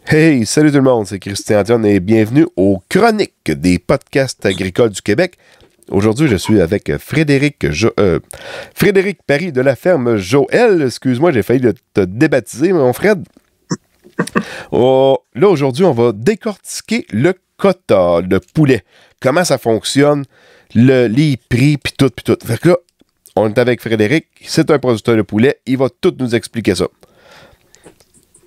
Hey, salut tout le monde, c'est Christian Dion et bienvenue aux Chroniques des podcasts agricoles du Québec. Aujourd'hui, je suis avec Frédéric Paris de la ferme Joël. Excuse-moi, j'ai failli te débaptiser, mon Fred. Là, aujourd'hui, on va décortiquer le quota, le poulet. Comment ça fonctionne, les prix, puis tout. Fait que là, on est avec Frédéric, c'est un producteur de poulet, il va tout nous expliquer ça.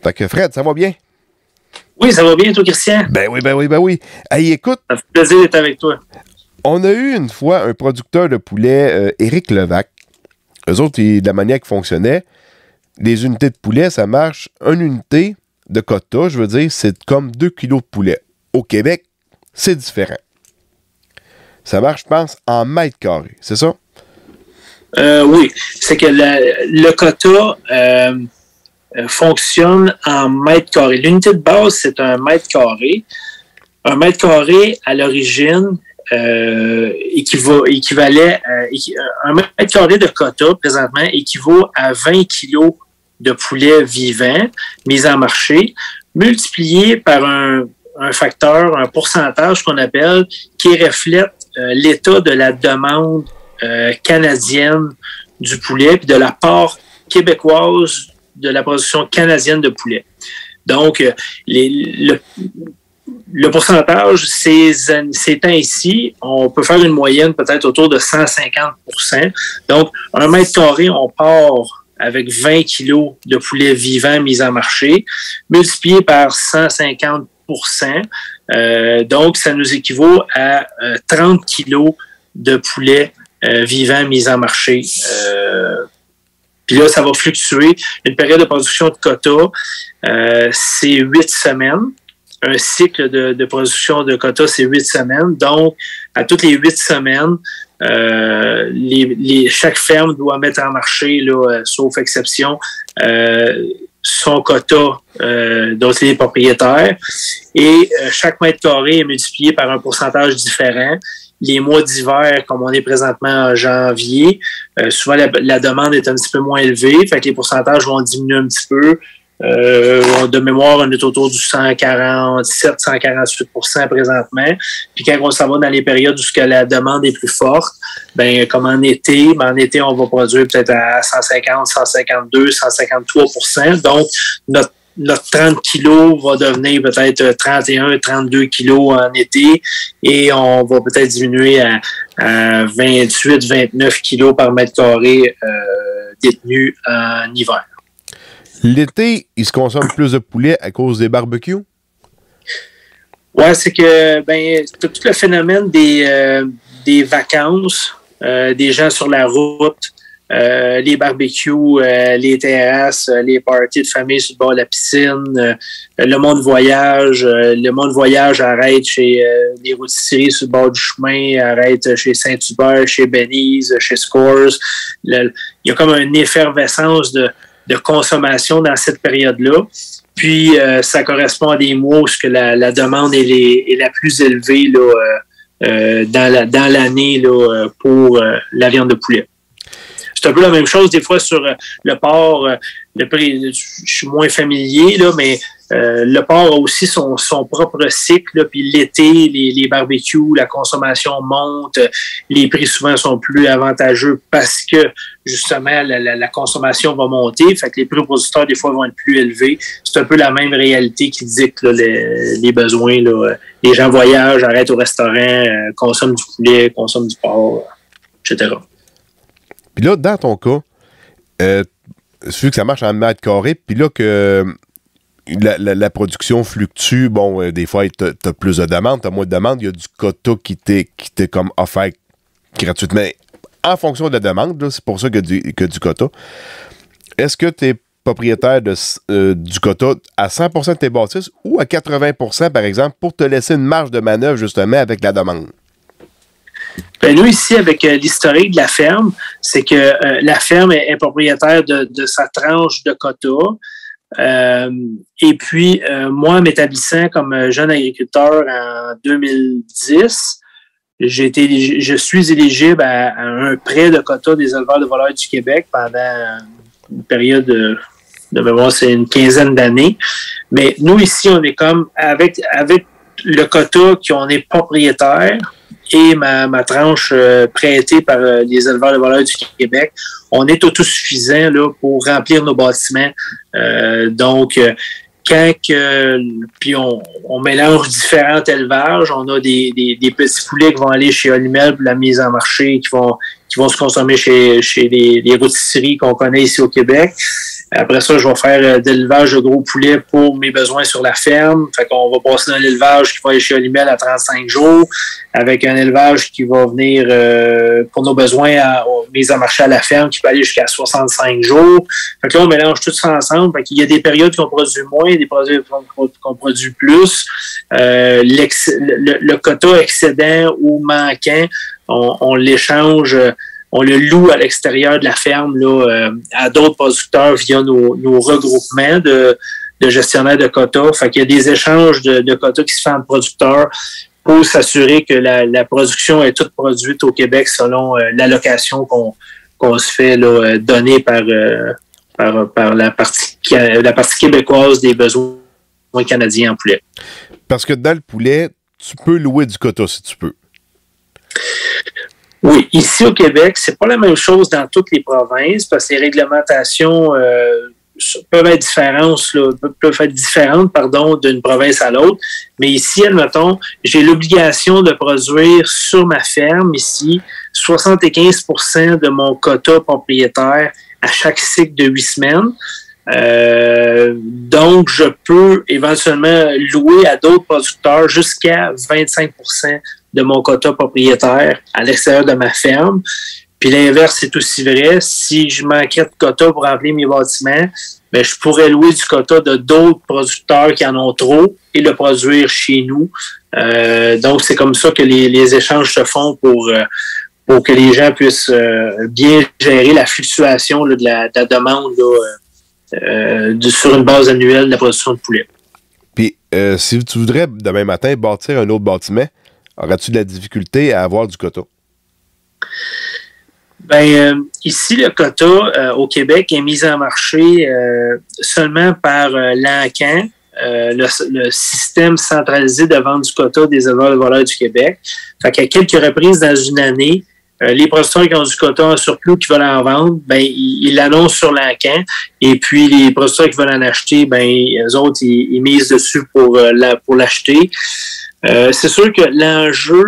Fait que Fred, ça va bien? Oui, ça va bien, toi, Christian? Ben oui. Hey, écoute. Ça fait plaisir d'être avec toi. On a eu une fois un producteur de poulet, Éric Levac. Eux autres, de la manière qu'ils fonctionnaient, les unités de poulet, ça marche. Une unité de quota, je veux dire, c'est comme 2 kilos de poulet. Au Québec, c'est différent. Ça marche, je pense, en mètres carrés. C'est ça? Oui. C'est que le quota fonctionne en mètres carrés. L'unité de base, c'est un mètre carré. Un mètre carré, à l'origine, équivalait un mètre carré de quota, présentement, équivaut à 20 kilos de poulet vivant mis en marché, multiplié par un facteur, un pourcentage qu'on appelle, qui reflète l'état de la demande canadienne du poulet, puis de la part québécoise de la production canadienne de poulet. Donc, le pourcentage, ces temps-ci, on peut faire une moyenne peut-être autour de 150%. Donc, un mètre carré, on part avec 20 kilos de poulet vivant mis en marché, multiplié par 150%. Donc, ça nous équivaut à 30 kilos de poulet vivant mis en marché. Puis là, ça va fluctuer. Une période de production de quota, c'est 8 semaines. Un cycle de production de quota, c'est 8 semaines. Donc, à toutes les 8 semaines, chaque ferme doit mettre en marché, là, sauf exception, son quota dont il est propriétaire. Et chaque mètre carré est multiplié par un pourcentage différent. Les mois d'hiver, comme on est présentement en janvier, souvent la demande est un petit peu moins élevée, fait que les pourcentages vont diminuer un petit peu. De mémoire, on est autour du 147-148% présentement. Puis quand on s'en va dans les périodes où la demande est plus forte, ben comme en été, on va produire peut-être à 150, 152, 153%. Donc, notre 30 kilos va devenir peut-être 31, 32 kilos en été et on va peut-être diminuer à 28, 29 kilos par mètre carré détenu en hiver. L'été, il se consomme plus de poulet à cause des barbecues? Ouais, c'est que tout le phénomène des vacances, des gens sur la route, les barbecues, les terrasses, les parties de famille sur le bord de la piscine, le monde voyage. Le monde voyage arrête chez les rôtisseries sur le bord du chemin, arrête chez Saint-Hubert, chez Benny's, chez Scores. Il y a comme une effervescence de consommation dans cette période-là. Puis, ça correspond à des mois où la demande est la plus élevée là, dans l'année là, pour la viande de poulet. C'est un peu la même chose des fois sur le porc. Je suis moins familier, là, mais le porc a aussi son propre cycle. Là, puis l'été, les barbecues, la consommation monte. Les prix souvent sont plus avantageux parce que justement la consommation va monter. Fait que les prix aux producteurs des fois vont être plus élevés. C'est un peu la même réalité qui dicte là, les besoins. Là. Les gens voyagent, arrêtent au restaurant, consomment du poulet, consomment du porc, etc. Puis là, dans ton cas, vu que ça marche en mètre carré, puis là que la production fluctue, bon, des fois, t'as plus de demandes, t'as moins de demandes, il y a du quota qui t'est comme offert gratuitement en fonction de la demande, là, c'est pour ça que du quota. Est-ce que tu es propriétaire du quota à 100% de tes bâtisses ou à 80%, par exemple, pour te laisser une marge de manœuvre, justement, avec la demande? Ben nous, ici, avec l'historique de la ferme, c'est que la ferme est propriétaire de sa tranche de quota. Et puis, moi, m'établissant comme jeune agriculteur en 2010, je suis éligible à un prêt de quota des éleveurs de volailles du Québec pendant une période de mémoire, c'est une quinzaine d'années. Mais nous, ici, on est comme avec le quota qu'on est propriétaire et ma tranche prêtée par les éleveurs de volailles du Québec, on est autosuffisant là, pour remplir nos bâtiments. Puis on mélange différents élevages. On a des petits poulets qui vont aller chez Olimel pour la mise en marché, qui vont se consommer chez les rôtisseries qu'on connaît ici au Québec. Après ça, je vais faire de l'élevage de gros poulets pour mes besoins sur la ferme. Fait qu'on va passer dans l'élevage qui va aller chez Olimel à 35 jours, avec un élevage qui va venir pour nos besoins mise en marché à la ferme qui peut aller jusqu'à 65 jours. Fait que là, on mélange tout ça ensemble. Fait qu'il y a des périodes qu'on produit moins, des périodes qu'on produit plus. Le quota excédent ou manquant, on l'échange. On le loue à l'extérieur de la ferme là, à d'autres producteurs via nos regroupements de gestionnaires de quotas. Fait qu'il y a des échanges de quotas qui se font entre producteurs pour s'assurer que la production est toute produite au Québec selon l'allocation qu'on se fait là, donner par la partie québécoise des besoins canadiens en poulet. Parce que dans le poulet, tu peux louer du quota si tu peux. Oui, ici au Québec, c'est pas la même chose dans toutes les provinces parce que les réglementations peuvent être différentes d'une province à l'autre. Mais ici, admettons, j'ai l'obligation de produire sur ma ferme ici 75% de mon quota propriétaire à chaque cycle de 8 semaines. Donc, je peux éventuellement louer à d'autres producteurs jusqu'à 25% de mon quota propriétaire à l'extérieur de ma ferme. Puis l'inverse est aussi vrai. Si je manquerais de quota pour remplir mes bâtiments, bien, je pourrais louer du quota de d'autres producteurs qui en ont trop et le produire chez nous. Donc, c'est comme ça que les échanges se font pour que les gens puissent bien gérer la fluctuation là, de la demande là, sur une base annuelle de la production de poulet. Puis, si tu voudrais demain matin bâtir un autre bâtiment, aurais-tu de la difficulté à avoir du quota? Ben, ici, le quota au Québec est mis en marché seulement par l'ANCAN, le système centralisé de vente du quota des éleveurs de volailles du Québec. Fait qu'à quelques reprises dans une année, les producteurs qui ont du quota en surplus qui veulent en vendre, ben ils l'annoncent sur l'ANCAN. Et puis, les producteurs qui veulent en acheter, ben eux autres, ils misent dessus pour l'acheter. C'est sûr que l'enjeu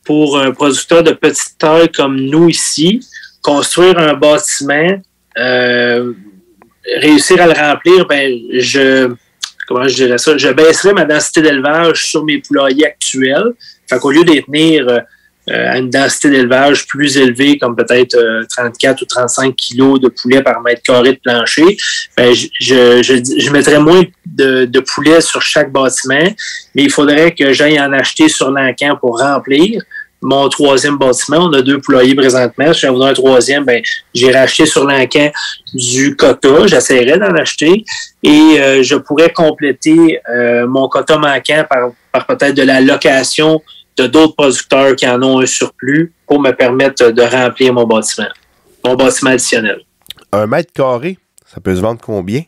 pour un producteur de petite taille comme nous ici, construire un bâtiment, réussir à le remplir, ben je baisserais ma densité d'élevage sur mes poulaillers actuels. Fait qu'au lieu d'être tenir à une densité d'élevage plus élevée, comme peut-être 34 ou 35 kilos de poulet par mètre carré de plancher, ben je mettrais moins de poulets sur chaque bâtiment, mais il faudrait que j'aille en acheter sur l'encan pour remplir mon troisième bâtiment. On a 2 poulaillers présentement. Si j'en voudrais un troisième, ben j'irai acheter sur l'encan du quota. J'essaierai d'en acheter et je pourrais compléter mon quota manquant par peut-être de la location de d'autres producteurs qui en ont un surplus pour me permettre de remplir mon bâtiment additionnel. 1 mètre carré, ça peut se vendre combien?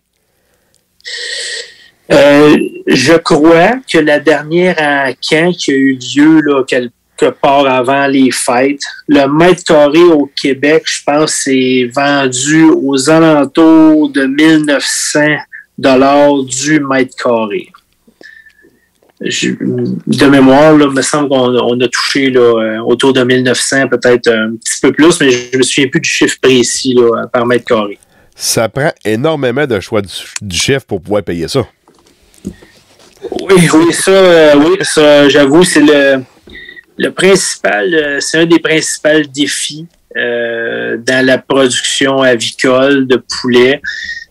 Je crois que la dernière encan qui a eu lieu là, quelque part avant les fêtes, le mètre carré au Québec, je pense, c'est vendu aux alentours de 1900 $ du mètre carré. De mémoire, là, il me semble qu'on a touché là, autour de 1900, peut-être un petit peu plus, mais je me souviens plus du chiffre précis là, par mètre carré. Ça prend énormément de choix du chef pour pouvoir payer ça. Oui, ça, j'avoue, c'est le principal, c'est un des principaux défis dans la production avicole de poulet.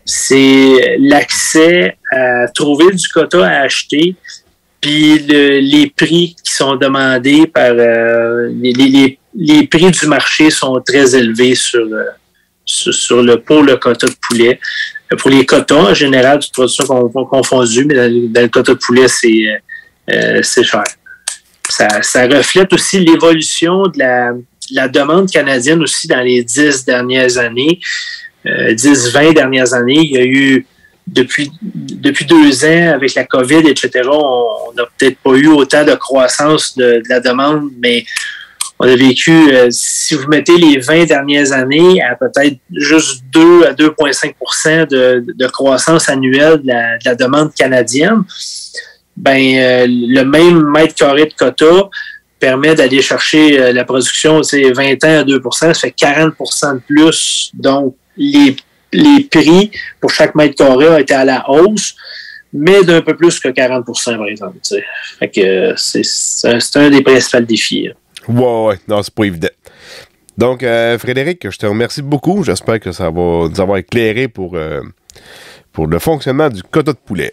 C'est l'accès à trouver du quota à acheter. Puis les prix qui sont demandés par les prix du marché sont très élevés pour le quota de poulet. Pour les quotas, en général, toute production confondue, mais dans le quota de poulet, c'est cher. Ça reflète aussi l'évolution de la demande canadienne aussi dans les 10 dernières années. 10-20 dernières années, il y a eu depuis depuis 2 ans, avec la COVID, etc., on n'a peut-être pas eu autant de croissance de la demande, mais on a vécu, si vous mettez les 20 dernières années, à peut-être juste 2 à 2,5 % de croissance annuelle de la demande canadienne, le même mètre carré de quota permet d'aller chercher la production, c'est 20 ans à 2 %, ça fait 40 % de plus. Donc, les prix pour chaque mètre carré ont été à la hausse, mais d'un peu plus que 40 % par exemple. T'sais. Fait que c'est un des principaux défis. Ouais, non, c'est pas évident. Donc, Frédéric, je te remercie beaucoup. J'espère que ça va nous avoir éclairé pour le fonctionnement du quota de poulet.